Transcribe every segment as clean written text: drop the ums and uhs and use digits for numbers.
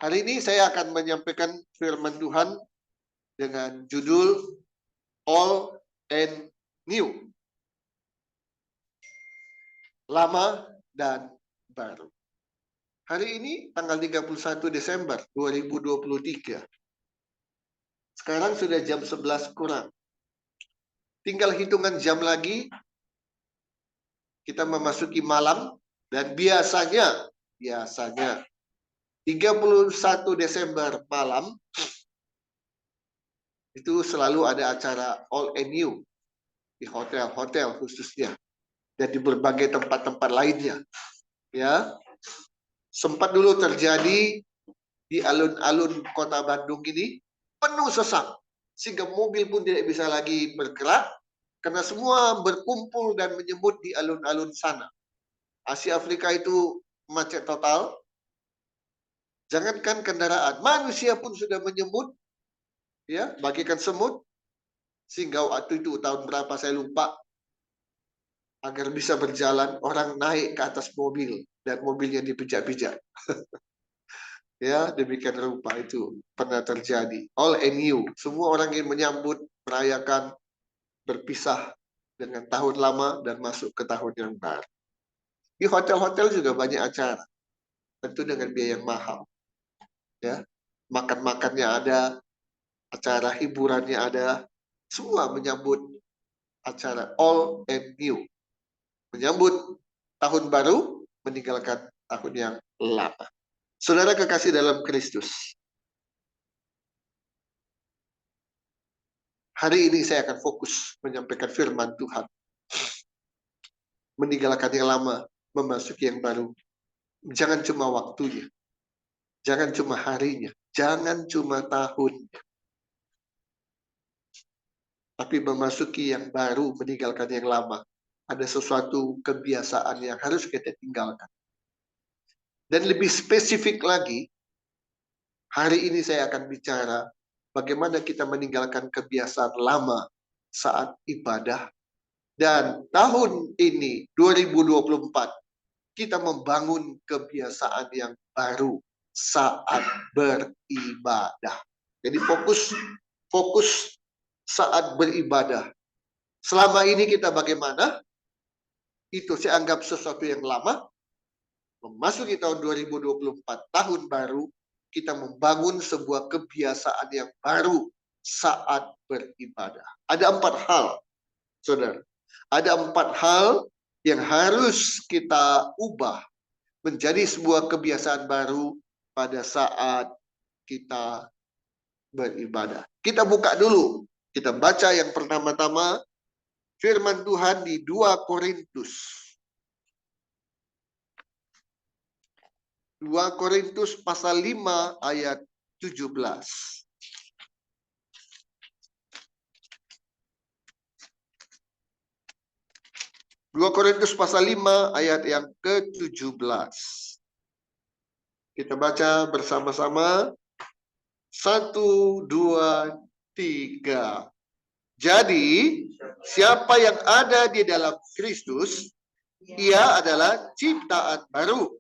Hari ini saya akan menyampaikan firman Tuhan dengan judul All and New. Lama dan baru. Hari ini tanggal 31 Desember 2023. Sekarang sudah jam 11 kurang. Tinggal hitungan jam lagi kita memasuki malam, dan biasanya 31 Desember malam itu selalu ada acara All and New di hotel-hotel khususnya dan di berbagai tempat-tempat lainnya. Ya, sempat dulu terjadi di alun-alun kota Bandung ini penuh sesak sehingga mobil pun tidak bisa lagi bergerak karena semua berkumpul dan menyebut di alun-alun sana. Asia Afrika itu macet total. Jangankan kendaraan, manusia pun sudah menyebut, ya, bagikan semut. Sehingga waktu itu tahun berapa saya lupa, agar bisa berjalan orang naik ke atas mobil dan mobilnya dipijak-pijak. Ya, demikian rupa itu pernah terjadi. All and new, semua orang ingin menyambut, merayakan, berpisah dengan tahun lama dan masuk ke tahun yang baru. Di hotel-hotel juga banyak acara, tentu dengan biaya yang mahal. Ya, makan-makannya ada, acara hiburannya ada, semua menyambut acara all and new, menyambut tahun baru, meninggalkan tahun yang lama. Saudara kekasih dalam Kristus, hari ini saya akan fokus menyampaikan firman Tuhan. Meninggalkan yang lama, memasuki yang baru. Jangan cuma waktunya, jangan cuma harinya, jangan cuma tahunnya, tapi memasuki yang baru, meninggalkan yang lama. Ada sesuatu kebiasaan yang harus kita tinggalkan. Dan lebih spesifik lagi, hari ini saya akan bicara bagaimana kita meninggalkan kebiasaan lama saat ibadah. Dan tahun ini, 2024, kita membangun kebiasaan yang baru saat beribadah. Jadi fokus saat beribadah. Selama ini kita bagaimana? Itu saya anggap sesuatu yang lama. Memasuki tahun 2024, tahun baru, kita membangun sebuah kebiasaan yang baru saat beribadah. Ada 4 hal, saudara. Ada 4 hal yang harus kita ubah menjadi sebuah kebiasaan baru pada saat kita beribadah. Kita buka dulu. Kita baca yang pertama-tama firman Tuhan di 2 Korintus. 2 Korintus pasal 5 ayat 17. 2 Korintus pasal 5 ayat yang ke-17. Kita baca bersama-sama. 1, 2, 3. Jadi, siapa yang ada di dalam Kristus, ia adalah ciptaan baru.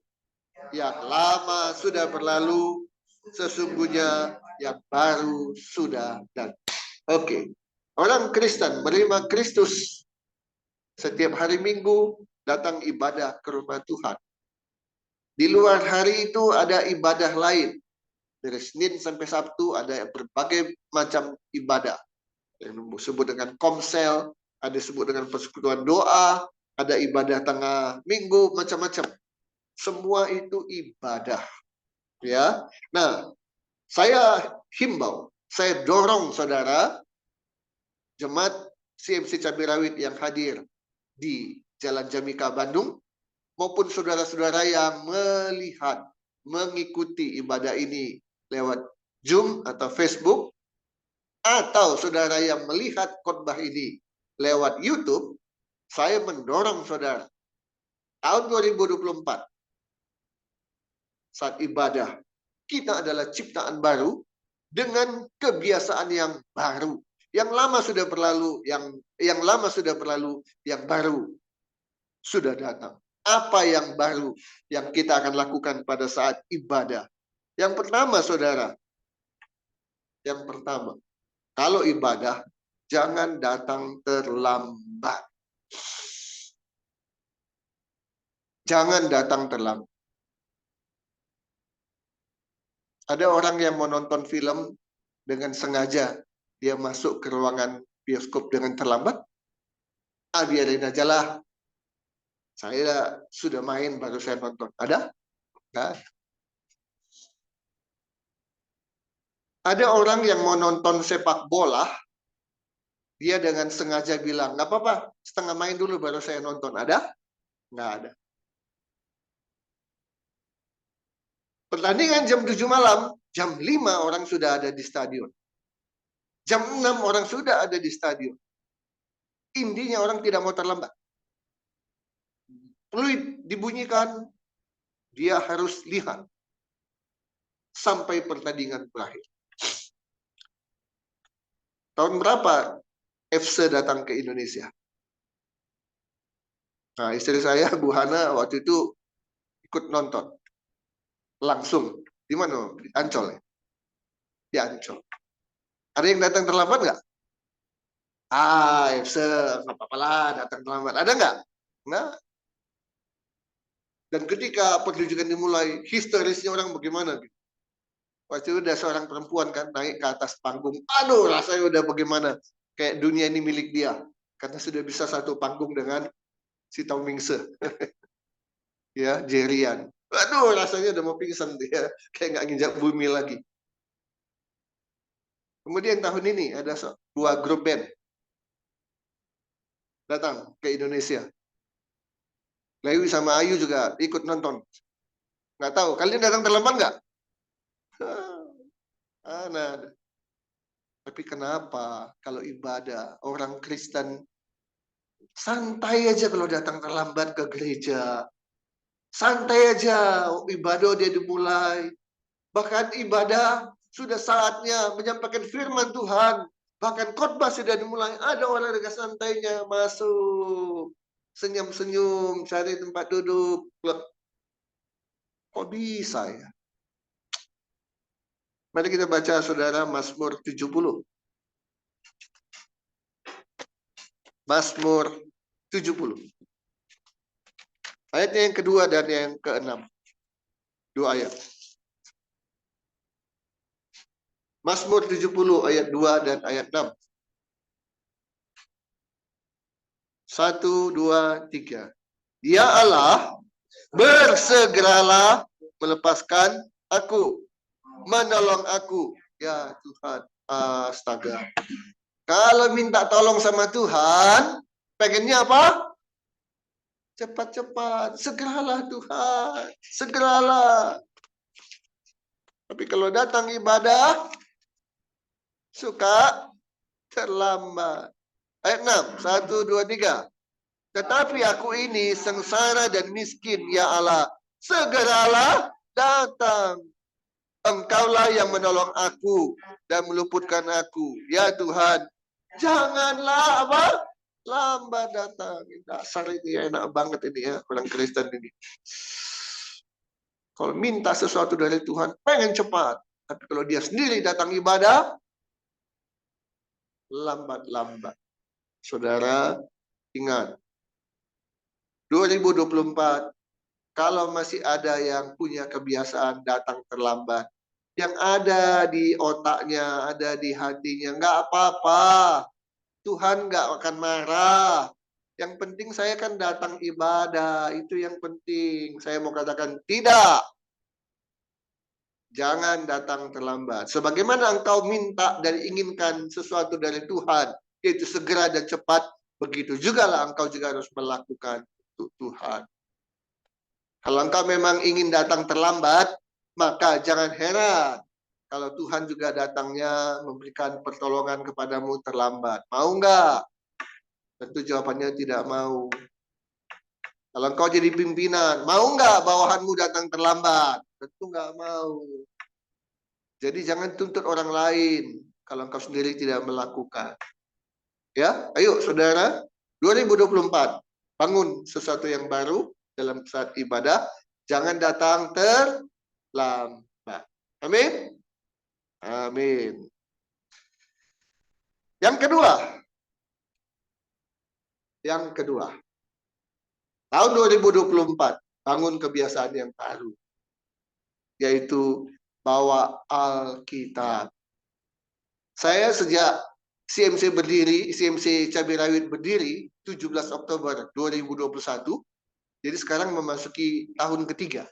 Yang lama sudah berlalu, sesungguhnya yang baru sudah datang. Oke. Orang Kristen menerima Kristus setiap hari Minggu datang ibadah ke rumah Tuhan. Di luar hari itu ada ibadah lain. Dari Senin sampai Sabtu ada berbagai macam ibadah. Yang disebut dengan komsel, ada disebut dengan persekutuan doa, ada ibadah tengah minggu, macam-macam. Semua itu ibadah. Ya. Nah, saya himbau, saya dorong saudara, jemaat CMC Cabai Rawit yang hadir di Jalan Jamika Bandung, maupun saudara-saudara yang melihat, mengikuti ibadah ini lewat Zoom atau Facebook, atau saudara yang melihat khotbah ini lewat YouTube, saya mendorong saudara, tahun 2024, saat ibadah, kita adalah ciptaan baru dengan kebiasaan yang baru. Yang lama sudah berlalu, yang lama sudah berlalu, yang baru sudah datang. Apa yang baru yang kita akan lakukan pada saat ibadah? Yang pertama, saudara. Yang pertama, kalau ibadah, jangan datang terlambat. Jangan datang terlambat. Ada orang yang mau nonton film dengan sengaja dia masuk ke ruangan bioskop dengan terlambat. Biarin aja lah. Saya sudah main baru saya nonton. Ada? Nggak. Ada orang yang mau nonton sepak bola, dia dengan sengaja bilang, nggak apa-apa, setengah main dulu baru saya nonton. Ada? Nggak ada. Pertandingan jam 7 malam, jam 5 orang sudah ada di stadion. Jam 6 orang sudah ada di stadion. Intinya orang tidak mau terlambat. Peluit dibunyikan, dia harus lihat sampai pertandingan berakhir. Tahun berapa FC datang ke Indonesia? Nah, istri saya, Bu Hana, waktu itu ikut nonton. Langsung. Di mana? Di Ancol ya? Di Ancol. Ada yang datang terlambat nggak? FC, nggak apa-apa lah datang terlambat. Ada nggak? Nggak. Dan ketika pertunjukan dimulai, histerisnya orang bagaimana? Waktu itu udah seorang perempuan kan naik ke atas panggung. Aduh, rasanya udah bagaimana? Kayak dunia ini milik dia. Karena sudah bisa satu panggung dengan si Tom Mingse. Ya, Jerian. Aduh, rasanya udah mau pingsan dia. Kayak nggak nginjak bumi lagi. Kemudian tahun ini ada dua grup band datang ke Indonesia. Lewi sama Ayu juga ikut nonton. Nggak tahu, kalian datang terlambat nggak? Nah, tapi kenapa kalau ibadah orang Kristen santai aja kalau datang terlambat ke gereja. Santai aja ibadah dia dimulai. Bahkan ibadah sudah saatnya menyampaikan firman Tuhan. Bahkan khotbah sudah dimulai. Ada orang dengan santainya masuk. Senyum-senyum, cari tempat duduk. Kok bisa ya? Mari kita baca saudara Mazmur 70. Mazmur 70. Ayatnya yang kedua dan yang keenam. Dua ayat. Mazmur 70 ayat 2 dan ayat 6. 1, 2, 3. Ya Allah, bersegeralah melepaskan aku, menolong aku. Ya Tuhan, astaga. Kalau minta tolong sama Tuhan, pengennya apa? Cepat-cepat, segeralah Tuhan, segeralah. Tapi kalau datang ibadah, suka terlambat. Ayat 6, 1, 2, 3. Tetapi aku ini sengsara dan miskin, ya Allah. Segeralah datang. Engkaulah yang menolong aku dan meluputkan aku. Ya Tuhan, janganlah apa? Lambat datang. Dasar ini enak banget ini ya, orang Kristen ini. Kalau minta sesuatu dari Tuhan, pengen cepat. Tapi kalau dia sendiri datang ibadah, lambat-lambat. Saudara, ingat. 2024, kalau masih ada yang punya kebiasaan datang terlambat, yang ada di otaknya, ada di hatinya, nggak apa-apa. Tuhan nggak akan marah. Yang penting saya kan datang ibadah, itu yang penting. Saya mau katakan tidak. Jangan datang terlambat. Sebagaimana engkau minta dan inginkan sesuatu dari Tuhan, yaitu segera dan cepat, begitu juga lah engkau juga harus melakukan untuk Tuhan. Kalau engkau memang ingin datang terlambat, maka jangan heran kalau Tuhan juga datangnya memberikan pertolongan kepadamu terlambat. Mau enggak? Tentu jawabannya tidak mau. Kalau engkau jadi pimpinan, mau enggak bawahanmu datang terlambat? Tentu enggak mau. Jadi jangan tuntut orang lain kalau engkau sendiri tidak melakukan. Ya, ayo saudara, 2024 bangun sesuatu yang baru dalam saat ibadah. Jangan datang terlambat. Amin. Amin. Yang kedua, tahun 2024 bangun kebiasaan yang baru, yaitu bawa Alkitab. Saya sejak CMC Cabai Rawit berdiri 17 Oktober 2021, jadi sekarang memasuki tahun ketiga.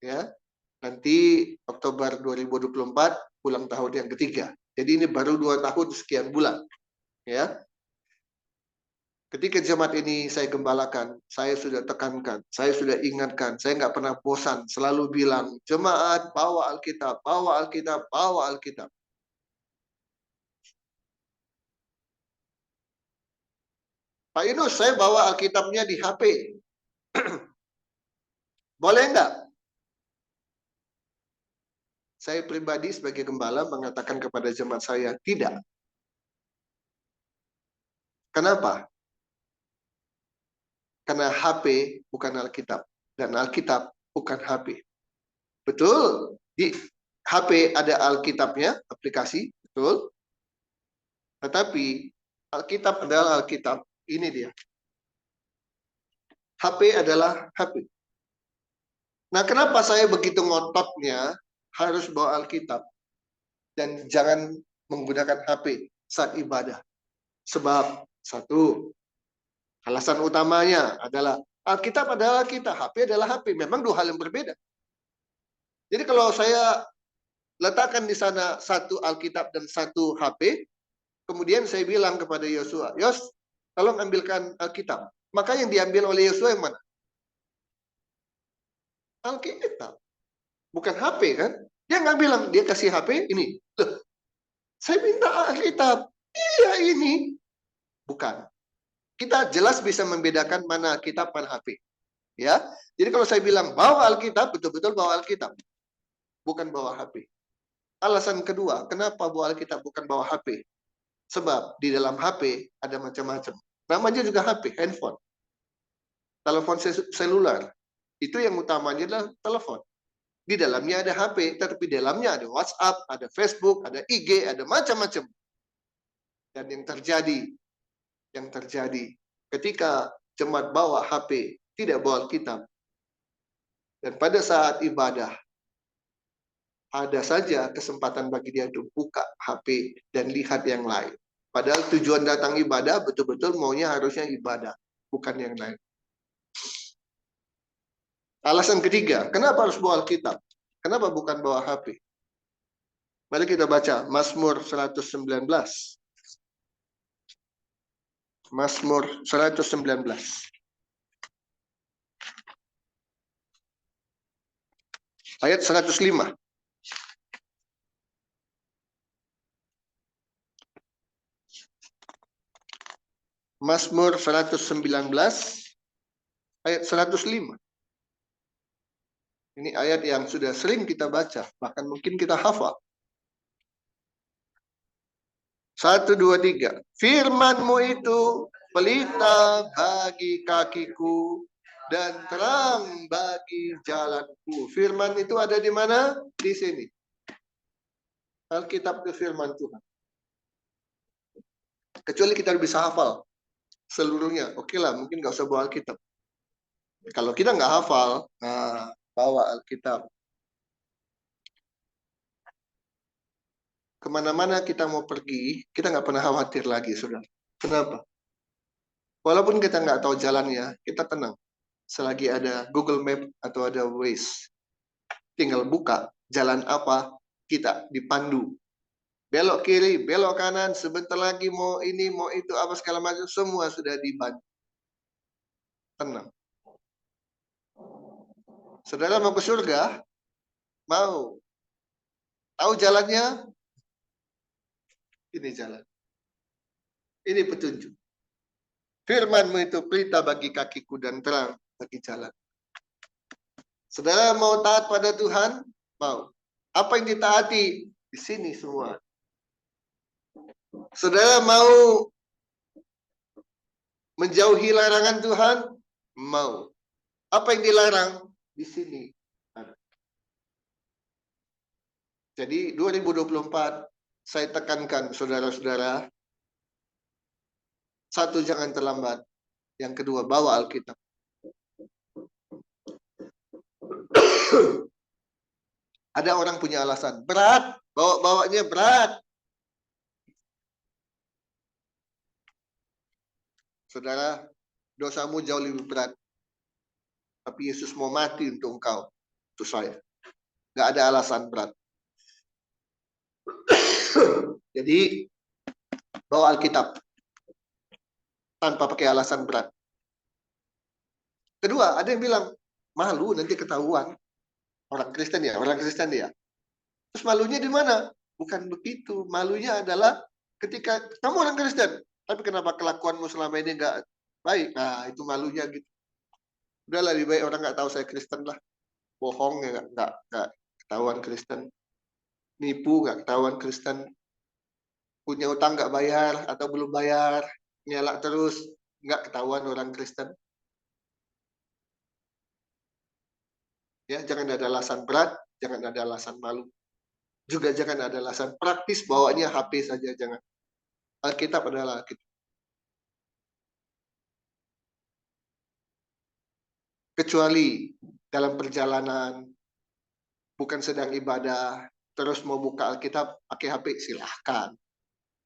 Ya, nanti Oktober 2024 ulang tahun yang ketiga. Jadi ini baru 2 tahun sekian bulan. Ya, ketika jemaat ini saya gembalakan, saya sudah tekankan, saya sudah ingatkan, saya nggak pernah bosan, selalu bilang, jemaat bawa Alkitab, bawa Alkitab, bawa Alkitab. Pak Yunus, saya bawa Alkitabnya di HP. Boleh nggak? Saya pribadi sebagai gembala mengatakan kepada jemaat saya, tidak. Kenapa? Karena HP bukan Alkitab, dan Alkitab bukan HP. Betul, di HP ada Alkitabnya, aplikasi, betul. Tetapi Alkitab adalah Alkitab, ini dia. HP adalah HP. Nah, kenapa saya begitu ngototnya harus bawa Alkitab dan jangan menggunakan HP saat ibadah? Sebab satu, alasan utamanya adalah Alkitab adalah kita, HP adalah HP. Memang dua hal yang berbeda. Jadi kalau saya letakkan di sana satu Alkitab dan satu HP, kemudian saya bilang kepada Yosua, Yos, tolong ambilkan Alkitab. Maka yang diambil oleh Yosua yang mana? Alkitab. Bukan HP kan? Dia nggak bilang, dia kasih HP, ini. Loh, saya minta Alkitab. Iya ini. Bukan. Kita jelas bisa membedakan mana Alkitab, mana HP. Ya, jadi kalau saya bilang bawa Alkitab, betul-betul bawa Alkitab, bukan bawa HP. Alasan kedua, kenapa bawa Alkitab bukan bawa HP? Sebab di dalam HP ada macam-macam. Namanya juga HP, handphone, telepon seluler. Itu yang utamanya adalah telepon. Di dalamnya ada HP, tetapi di dalamnya ada WhatsApp, ada Facebook, ada IG, ada macam-macam. Dan yang terjadi ketika jemaat bawa HP, tidak bawa Alkitab, dan pada saat ibadah, ada saja kesempatan bagi dia untuk buka HP dan lihat yang lain. Padahal tujuan datang ibadah betul-betul maunya harusnya ibadah, bukan yang lain. Alasan ketiga, kenapa harus bawa Alkitab? Kenapa bukan bawa HP? Mari kita baca Mazmur 119. Mazmur 119. Ayat 105. Mazmur 119 ayat 105. Ini ayat yang sudah sering kita baca, bahkan mungkin kita hafal. 1, 2, 3. Firman-Mu itu pelita bagi kakiku dan terang bagi jalanku. Firman itu ada di mana? Di sini. Alkitab itu firman Tuhan. Kecuali kita bisa hafal seluruhnya. Oke lah, mungkin nggak usah bawa Alkitab. Kalau kita nggak hafal, nah, bawa Alkitab. Kemana-mana kita mau pergi, kita nggak pernah khawatir lagi, saudara. Kenapa? Walaupun kita nggak tahu jalannya, kita tenang. Selagi ada Google Map atau ada Waze, tinggal buka jalan apa, kita dipandu. Belok kiri, belok kanan, sebentar lagi mau ini, mau itu, apa segala macam, semua sudah dibantu. Tenang. Saudara mau ke surga? Mau. Tahu jalannya? Ini jalan. Ini petunjuk. Firman-Mu itu pelita bagi kakiku dan terang bagi jalan. Saudara mau taat pada Tuhan? Mau. Apa yang ditaati? Di sini semua. Saudara mau menjauhi larangan Tuhan? Mau. Apa yang dilarang? Di sini. Jadi 2024 saya tekankan saudara-saudara, satu, jangan terlambat. Yang kedua, bawa Alkitab. Ada orang punya alasan, berat, bawanya berat. Saudara, dosamu jauh lebih berat. Tapi Yesus mau mati untuk engkau, untuk saya. Gak ada alasan berat. Jadi, bawa Alkitab. Tanpa pakai alasan berat. Kedua, ada yang bilang, malu nanti ketahuan. Orang Kristen ya. Terus malunya di mana? Bukan begitu. Malunya adalah ketika kamu orang Kristen, tapi kenapa kelakuanmu selama ini nggak baik? Nah, itu malunya gitu. Udah lebih baik orang nggak tahu saya Kristen lah. Bohong ya nggak ketahuan Kristen. Nipu nggak ketahuan Kristen. Punya utang nggak bayar atau belum bayar, nyelak terus, nggak ketahuan orang Kristen. Ya, jangan ada alasan berat, jangan ada alasan malu. Juga jangan ada alasan praktis, bawanya HP saja, jangan. Alkitab adalah Alkitab. Kecuali dalam perjalanan, bukan sedang ibadah, terus mau buka Alkitab, pakai HP, silahkan.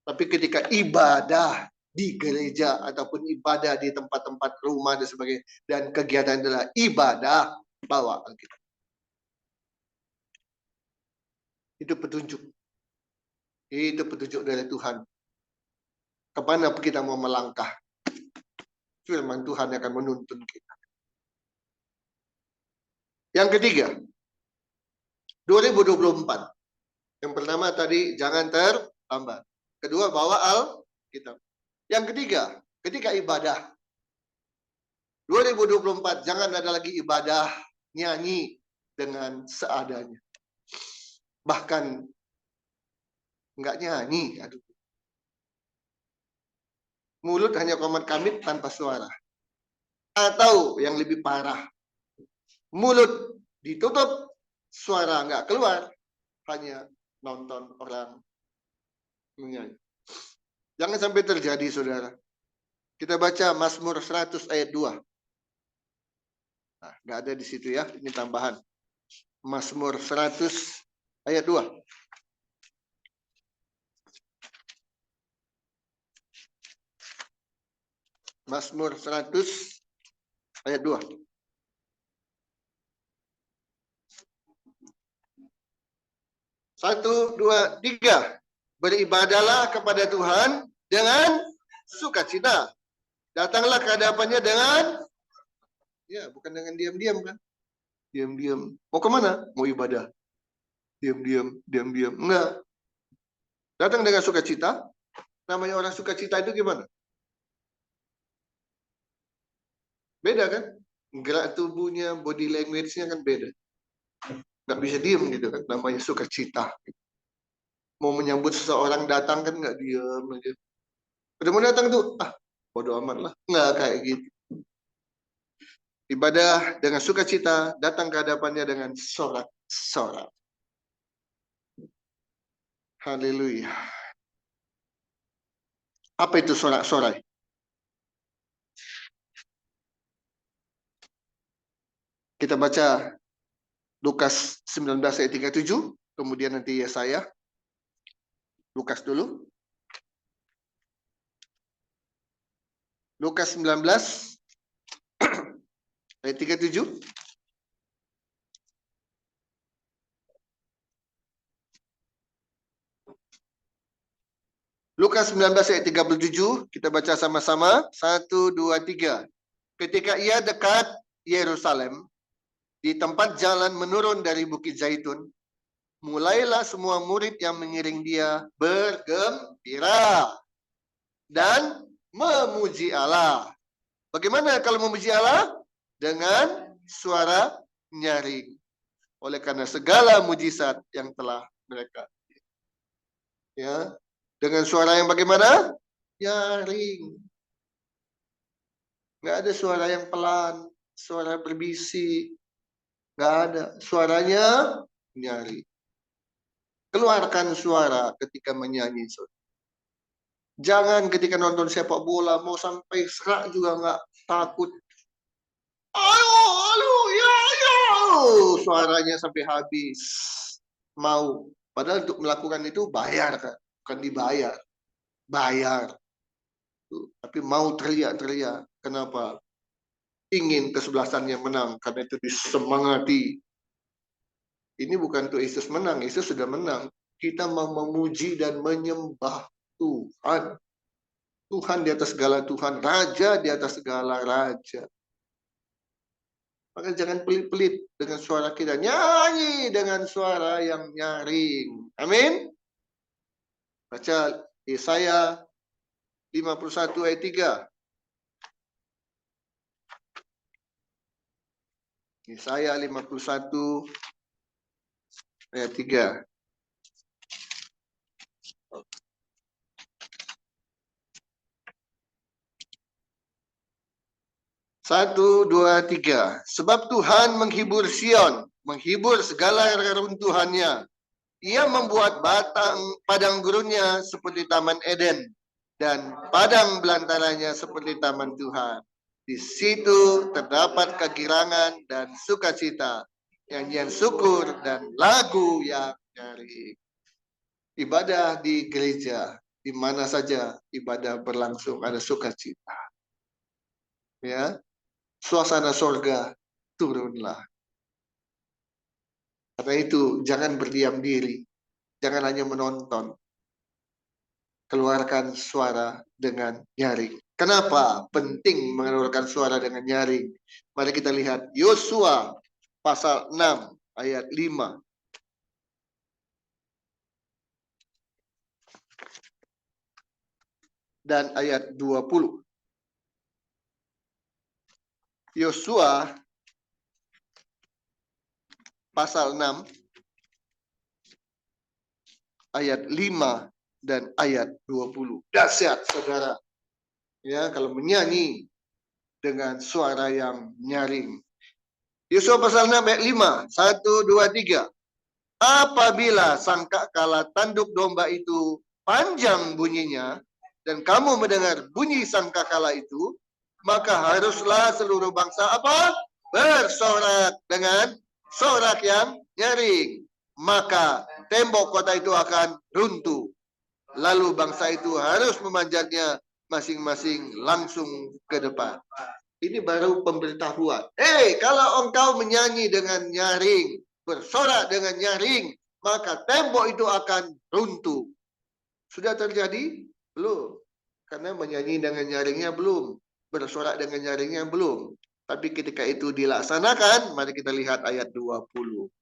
Tapi ketika ibadah di gereja, ataupun ibadah di tempat-tempat rumah dan sebagainya, dan kegiatan adalah ibadah, bawa Alkitab. Itu petunjuk. Itu petunjuk dari Tuhan. Kemana kita mau melangkah? Firman Tuhan akan menuntun kita. Yang ketiga, 2024. Yang pertama tadi, jangan terlambat. Kedua, bawa Alkitab. Yang ketiga, ketika ibadah. 2024, jangan ada lagi ibadah nyanyi dengan seadanya. Bahkan nggak nyanyi. Aduh. Mulut hanya komat kamit tanpa suara. Atau yang lebih parah, mulut ditutup, suara nggak keluar, hanya nonton orang menyanyi. Jangan sampai terjadi, saudara. Kita baca Mazmur 100 ayat 2. Nah, nggak ada di situ ya, ini tambahan. Mazmur 100 ayat 2. Mazmur 100 ayat 2. Satu, dua, tiga. Beribadalah kepada Tuhan dengan sukacita. Datanglah ke hadapannya dengan, ya bukan dengan diam-diam kan. Diam-diam. Mau kemana? Mau ibadah. Diam-diam, diam-diam. Enggak. Datang dengan sukacita. Namanya orang sukacita itu gimana? Beda kan? Gerak tubuhnya, body language-nya kan beda. Nggak bisa diem gitu kan. Namanya sukacita. Mau menyambut seseorang datang kan nggak diem aja. Udah mau datang tuh, bodo amat lah. Nggak kayak gitu. Ibadah dengan sukacita, datang ke hadapannya dengan sorak-sorak. Haleluya. Apa itu sorak-sorai? Kita baca Lukas 19 ayat 37, kemudian nanti Yesaya. Lukas dulu. Lukas 19 ayat 37. Lukas 19 ayat 37, kita baca sama-sama. 1, 2, 3. Ketika ia dekat Yerusalem, di tempat jalan menurun dari Bukit Zaitun, mulailah semua murid yang mengiring dia bergembira dan memuji Allah. Bagaimana kalau memuji Allah? Dengan suara nyaring. Oleh karena segala mujizat yang telah mereka. Ya, dengan suara yang bagaimana? Nyaring. Nggak ada suara yang pelan, suara berbisik. Nggak ada. Suaranya nyaring. Keluarkan suara ketika menyanyi. Jangan ketika nonton sepak bola mau sampai serak juga nggak takut. Ayo, ayo, ya, ya. Suaranya sampai habis. Mau. Padahal untuk melakukan itu bayar kan. Bukan dibayar. Bayar. Tapi mau teriak-teriak. Kenapa? Ingin kesebelasannya menang. Karena itu disemangati. Ini bukan untuk Yesus menang. Yesus sudah menang. Kita mau memuji dan menyembah Tuhan. Tuhan di atas segala Tuhan. Raja di atas segala raja. Maka jangan pelit-pelit dengan suara kita. Nyanyi dengan suara yang nyaring. Amin. Baca Yesaya 51 ayat 3. Yesaya 51 ayat 3. Satu, dua, tiga. Sebab Tuhan menghibur Sion, menghibur segala reruntuhannya. Ia membuat padang gurunnya seperti taman Eden, dan padang belantaranya seperti taman Tuhan. Di situ terdapat kegirangan dan sukacita, nyanyian syukur dan lagu yang nyaring. Ibadah di gereja, di mana saja ibadah berlangsung ada sukacita. Ya, suasana sorga turunlah. Karena itu jangan berdiam diri, jangan hanya menonton. Keluarkan suara dengan nyaring. Kenapa penting mengeluarkan suara dengan nyaring? Mari kita lihat Yosua pasal 6 ayat 5. Dan ayat 20. Yosua pasal 6 ayat 5 dan ayat 20. Dahsyat saudara. Ya, kalau menyanyi dengan suara yang nyaring. Yosua pasal 6 ayat 5. 1, 2, 3. Apabila sangkakala tanduk domba itu panjang bunyinya, dan kamu mendengar bunyi sangkakala itu, maka haruslah seluruh bangsa apa? Bersorak dengan sorak yang nyaring. Maka tembok kota itu akan runtuh. Lalu bangsa itu harus memanjatnya masing-masing langsung ke depan. Ini baru pemberitahuan. Kalau engkau menyanyi dengan nyaring, bersorak dengan nyaring, maka tembok itu akan runtuh. Sudah terjadi? Belum. Karena menyanyi dengan nyaringnya belum. Bersorak dengan nyaringnya belum. Tapi ketika itu dilaksanakan, mari kita lihat ayat 20.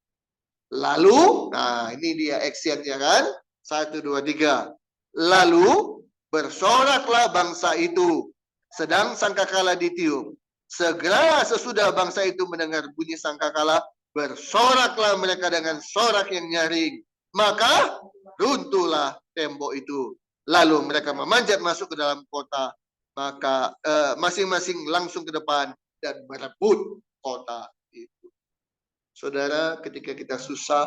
Lalu, nah ini dia actionnya kan? 1, 2, 3. Lalu bersoraklah bangsa itu, sedang sangkakala ditiup. Segera sesudah bangsa itu mendengar bunyi sangkakala, bersoraklah mereka dengan sorak yang nyaring. Maka runtuhlah tembok itu. Lalu mereka memanjat masuk ke dalam kota. Maka masing-masing langsung ke depan dan merebut kota itu. Saudara, ketika kita susah,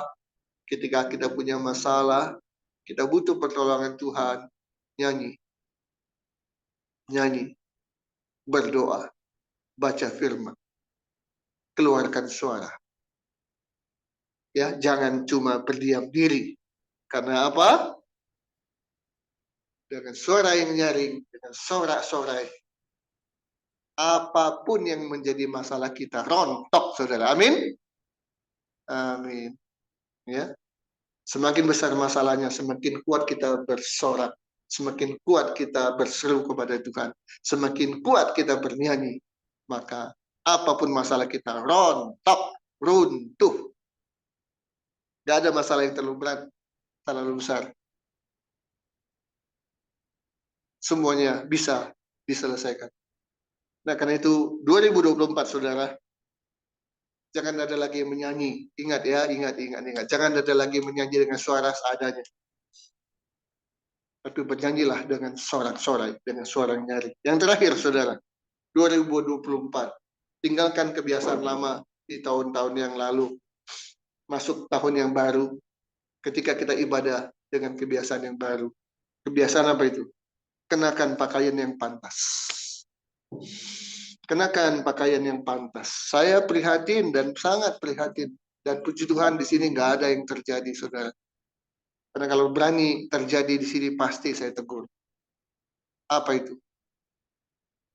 ketika kita punya masalah, kita butuh pertolongan Tuhan, nyanyi. Nyanyi. Berdoa. Baca firman. Keluarkan suara. Ya, jangan cuma berdiam diri. Karena apa? Dengan suara yang nyaring, dengan sorak-sorai, apapun yang menjadi masalah kita rontok, saudara. Amin. Amin. Ya. Semakin besar masalahnya, semakin kuat kita bersorak, semakin kuat kita berseru kepada Tuhan, semakin kuat kita bernyanyi, maka apapun masalah kita rontok, runtuh. Gak ada masalah yang terlalu berat, terlalu besar. Semuanya bisa diselesaikan. Nah, karena itu 2024, saudara, jangan ada lagi yang menyanyi. Ingat ya, ingat. Jangan ada lagi menyanyi dengan suara seadanya. Tapi bernyanyilah dengan sorak-sorai, dengan suara yang nyaring. Yang terakhir, saudara, 2024. Tinggalkan kebiasaan lama di tahun-tahun yang lalu. Masuk tahun yang baru. ketika kita ibadah dengan kebiasaan yang baru. Kebiasaan apa itu? Kenakan pakaian yang pantas. Kenakan pakaian yang pantas. Saya prihatin dan sangat prihatin. Dan puji Tuhan di sini nggak ada yang terjadi, saudara. Karena kalau berani terjadi di sini pasti saya tegur. Apa itu?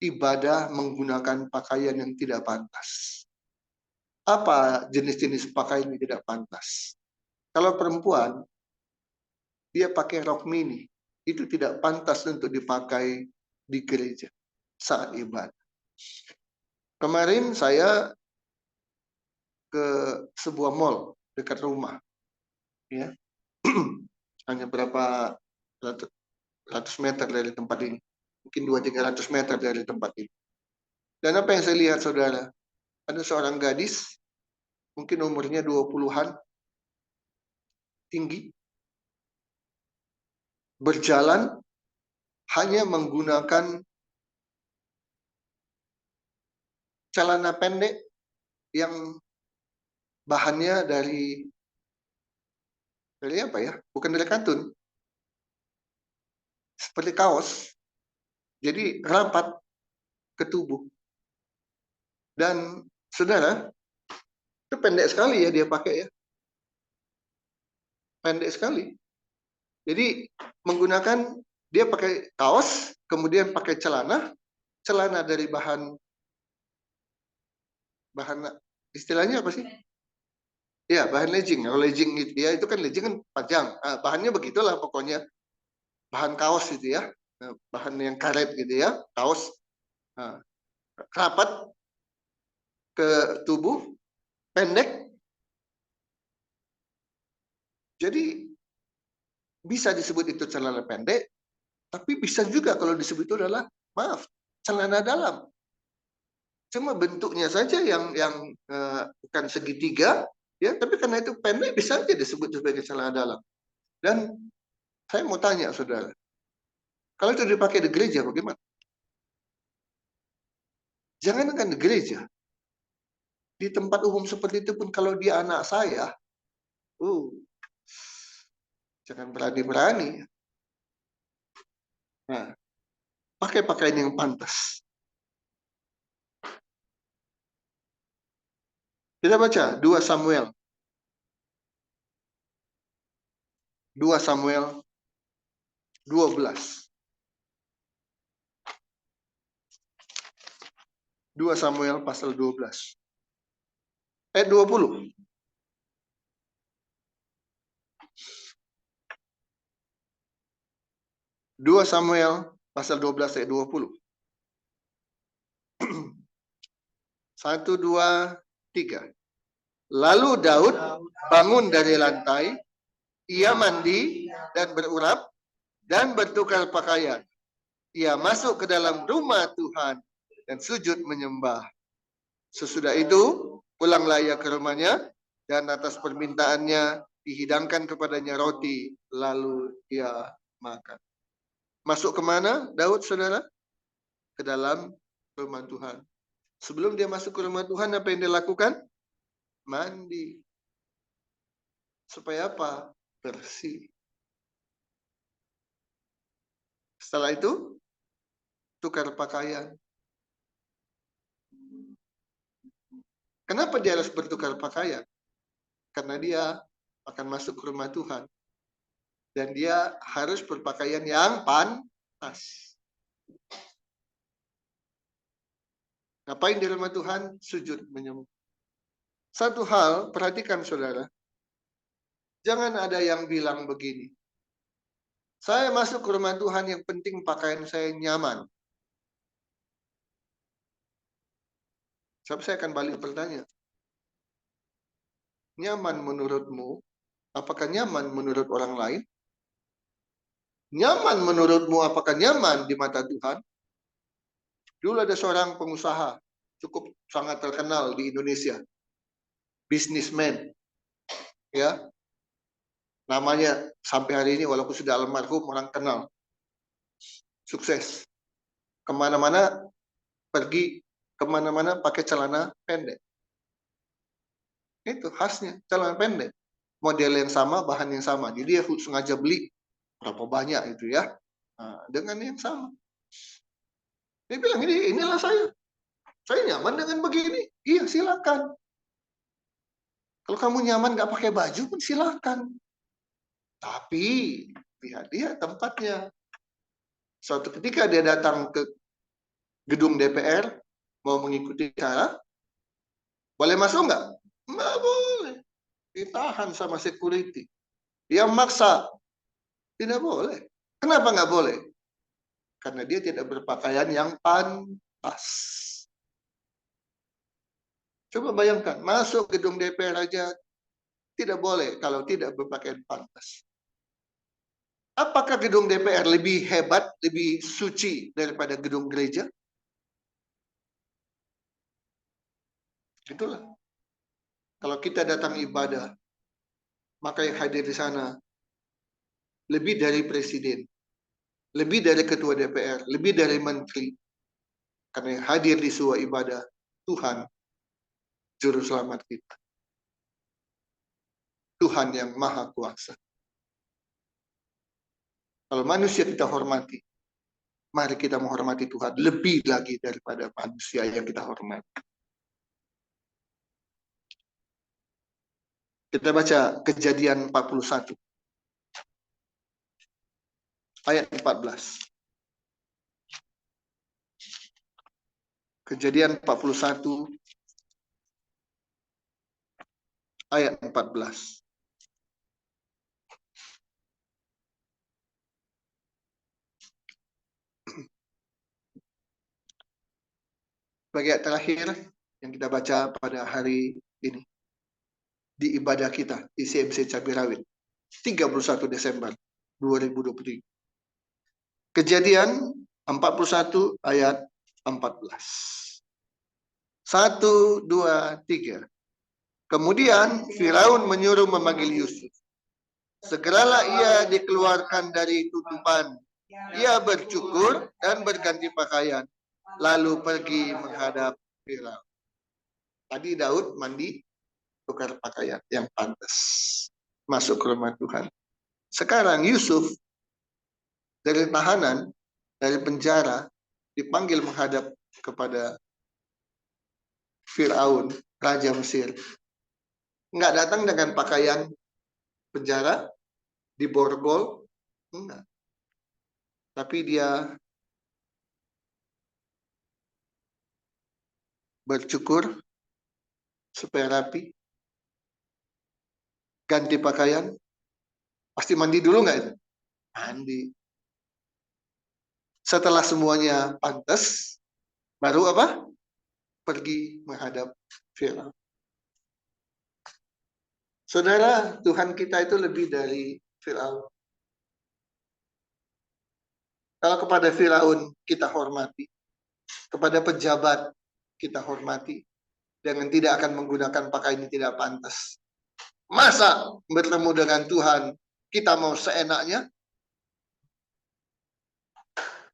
Ibadah menggunakan pakaian yang tidak pantas. Apa jenis-jenis pakaian yang tidak pantas? Kalau perempuan, dia pakai rok mini. Itu tidak pantas untuk dipakai di gereja saat ibadah. Kemarin saya ke sebuah mall dekat rumah, ya, hanya berapa ratus meter dari tempat ini, mungkin 200-300 meter dari tempat ini. Dan apa yang saya lihat, saudara, ada seorang gadis, mungkin umurnya 20-an, tinggi, berjalan hanya menggunakan celana pendek yang bahannya dari apa ya? Bukan dari katun, seperti kaos, jadi rapat ke tubuh. Dan saudara, itu pendek sekali ya dia pakai ya, pendek sekali. Jadi menggunakan, dia pakai kaos, kemudian pakai celana dari bahan istilahnya apa sih? Ya, bahan legging. Kalau legging itu ya, itu kan legging kan panjang. Nah, bahannya begitulah pokoknya. Bahan kaos gitu ya. Nah, bahan yang karet gitu ya, kaos. Nah, rapat ke tubuh, pendek. Jadi bisa disebut itu celana pendek, tapi bisa juga kalau disebut itu adalah, maaf, celana dalam. Cuma bentuknya saja yang bukan segitiga, ya, tapi karena itu pendek bisa saja disebut sebagai celana dalam. Dan saya mau tanya, saudara, kalau itu dipakai di gereja bagaimana? Jangankan di gereja, di tempat umum seperti itu pun kalau dia anak saya, jangan berani-berani. Nah, pakai pakaian yang pantas. Kita baca 2 Samuel 12. 2 Samuel pasal 12. 20. 2 Samuel pasal 12 ayat 20. 1, 2, 3. Lalu Daud bangun dari lantai, ia mandi dan berurap dan bertukar pakaian. Ia masuk ke dalam rumah Tuhan dan sujud menyembah. Sesudah itu, pulanglah ia ke rumahnya dan atas permintaannya dihidangkan kepadanya roti, lalu ia makan. Masuk kemana Daud, saudara? Ke dalam rumah Tuhan. Sebelum dia masuk ke rumah Tuhan, apa yang dia lakukan? Mandi. Supaya apa? Bersih. Setelah itu, tukar pakaian. Kenapa dia harus bertukar pakaian? Karena dia akan masuk ke rumah Tuhan. Dan dia harus berpakaian yang pantas. Ngapain di rumah Tuhan? Sujud menyembah. Satu hal, perhatikan saudara. Jangan ada yang bilang begini. Saya masuk ke rumah Tuhan, yang penting pakaian saya nyaman. Saya akan balik bertanya. Nyaman menurutmu? Apakah nyaman menurut orang lain? Nyaman menurutmu apakah nyaman di mata Tuhan? Dulu ada seorang pengusaha cukup sangat terkenal di Indonesia. Businessman. Ya. Namanya sampai hari ini walaupun sudah almarhum, orang kenal. Sukses. Kemana-mana pergi, kemana-mana pakai celana pendek. Itu khasnya, celana pendek. model yang sama, bahan yang sama. Jadi dia sengaja beli berapa banyak itu ya. Nah, dengan yang sama. Dia bilang, inilah saya. Saya nyaman dengan begini. Iya, silakan. Kalau kamu nyaman nggak pakai baju pun silakan. Tapi lihat dia tempatnya. Suatu ketika dia datang ke gedung DPR mau mengikuti acara, boleh masuk nggak? Nggak boleh. Ditahan sama security. Dia maksa. Tidak boleh. Kenapa nggak boleh? Karena dia tidak berpakaian yang pantas. Coba bayangkan, masuk gedung DPR aja tidak boleh kalau tidak berpakaian pantas. Apakah gedung DPR lebih hebat, lebih suci daripada gedung gereja? Itulah. Kalau kita datang ibadah, maka yang hadir di sana lebih dari presiden, lebih dari ketua DPR, lebih dari menteri. Karena yang hadir di sebuah ibadah, Tuhan, Juru Selamat kita. Tuhan yang Maha Kuasa. Kalau manusia kita hormati, mari kita menghormati Tuhan lebih lagi daripada manusia yang kita hormati. Kita baca Kejadian 41 ayat 14. Kejadian 41 ayat 14. Bagian terakhir yang kita baca pada hari ini di ibadah kita di CMC Cabai Rawit 31 Desember 2023. Kejadian 41 ayat 14. 1, 2, 3. Kemudian Firaun menyuruh memanggil Yusuf. Segeralah ia dikeluarkan dari tutupan. Ia bercukur dan berganti pakaian, lalu pergi menghadap Firaun. Tadi Daud mandi, tukar pakaian yang pantas, masuk ke rumah Tuhan. Sekarang Yusuf dari tahanan, dari penjara, dipanggil menghadap kepada Firaun, Raja Mesir. Enggak datang dengan pakaian penjara, diborgol, enggak. Tapi dia bercukur supaya rapi, ganti pakaian, pasti mandi dulu nggak itu? Mandi. Setelah semuanya pantas, baru apa? Pergi menghadap Firaun. Saudara, Tuhan kita itu lebih dari Firaun. Kalau kepada Firaun kita hormati, kepada pejabat kita hormati, dengan tidak akan menggunakan pakaian yang tidak pantas. Masa bertemu dengan Tuhan kita mau seenaknya?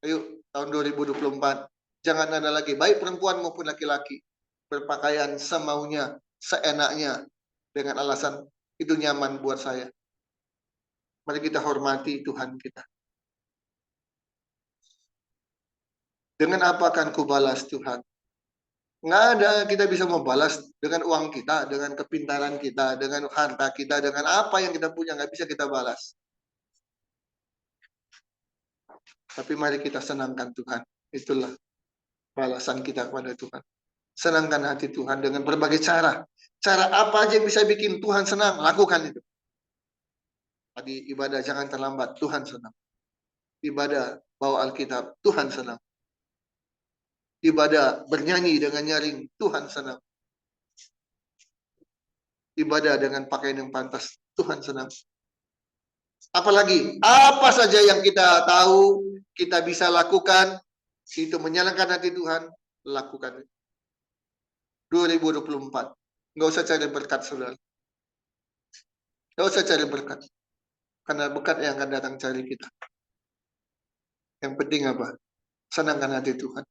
Ayo, tahun 2024, jangan ada lagi, baik perempuan maupun laki-laki, berpakaian semaunya, seenaknya, dengan alasan itu nyaman buat saya. Mari kita hormati Tuhan kita. Dengan apa akan kubalas Tuhan? Nggak ada kita bisa membalas dengan uang kita, dengan kepintaran kita, dengan harta kita, dengan apa yang kita punya, nggak bisa kita balas. Tapi mari kita senangkan Tuhan. Itulah balasan kita kepada Tuhan. Senangkan hati Tuhan dengan berbagai cara. Cara apa aja yang bisa bikin Tuhan senang, lakukan itu. Tadi ibadah jangan terlambat, Tuhan senang. Ibadah bawa Alkitab, Tuhan senang. Ibadah bernyanyi dengan nyaring, Tuhan senang. Ibadah dengan pakaian yang pantas, Tuhan senang. Apalagi, apa saja yang kita tahu, kita bisa lakukan, itu menyenangkan hati Tuhan, lakukan. 2024, nggak usah cari berkat, saudara. Nggak usah cari berkat, karena berkat yang akan datang cari kita. Yang penting apa? Senangkan hati Tuhan.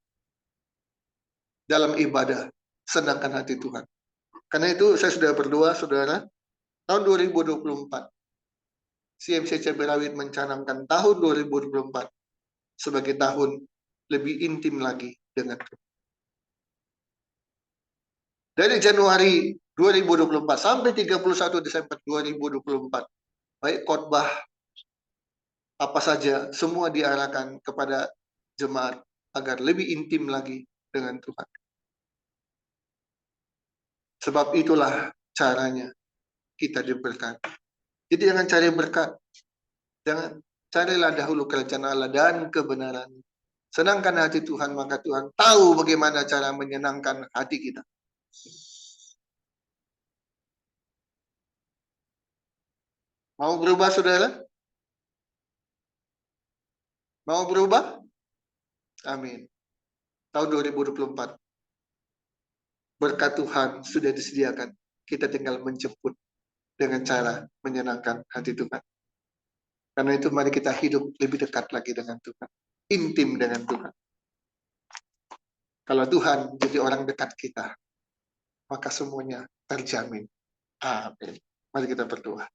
Dalam ibadah, senangkan hati Tuhan. Karena itu saya sudah berdoa, saudara, Tahun 2024. CMC Cabai Rawit mencanangkan tahun 2024 sebagai tahun lebih intim lagi dengan Tuhan. Dari Januari 2024 sampai 31 Desember 2024, baik khotbah apa saja, semua diarahkan kepada jemaat agar lebih intim lagi dengan Tuhan. Sebab itulah caranya kita diberkati. Jadi jangan cari berkat. Jangan, carilah dahulu kerajaan Allah dan kebenaran. Senangkan hati Tuhan, maka Tuhan tahu bagaimana cara menyenangkan hati kita. Mau berubah, saudara? Mau berubah? Amin. Tahun 2024. Berkat Tuhan sudah disediakan. Kita tinggal menjemput dengan cara menyenangkan hati Tuhan. Karena itu mari kita hidup lebih dekat lagi dengan Tuhan. Intim dengan Tuhan. Kalau Tuhan jadi orang dekat kita, maka semuanya terjamin. Amin. Mari kita berdoa.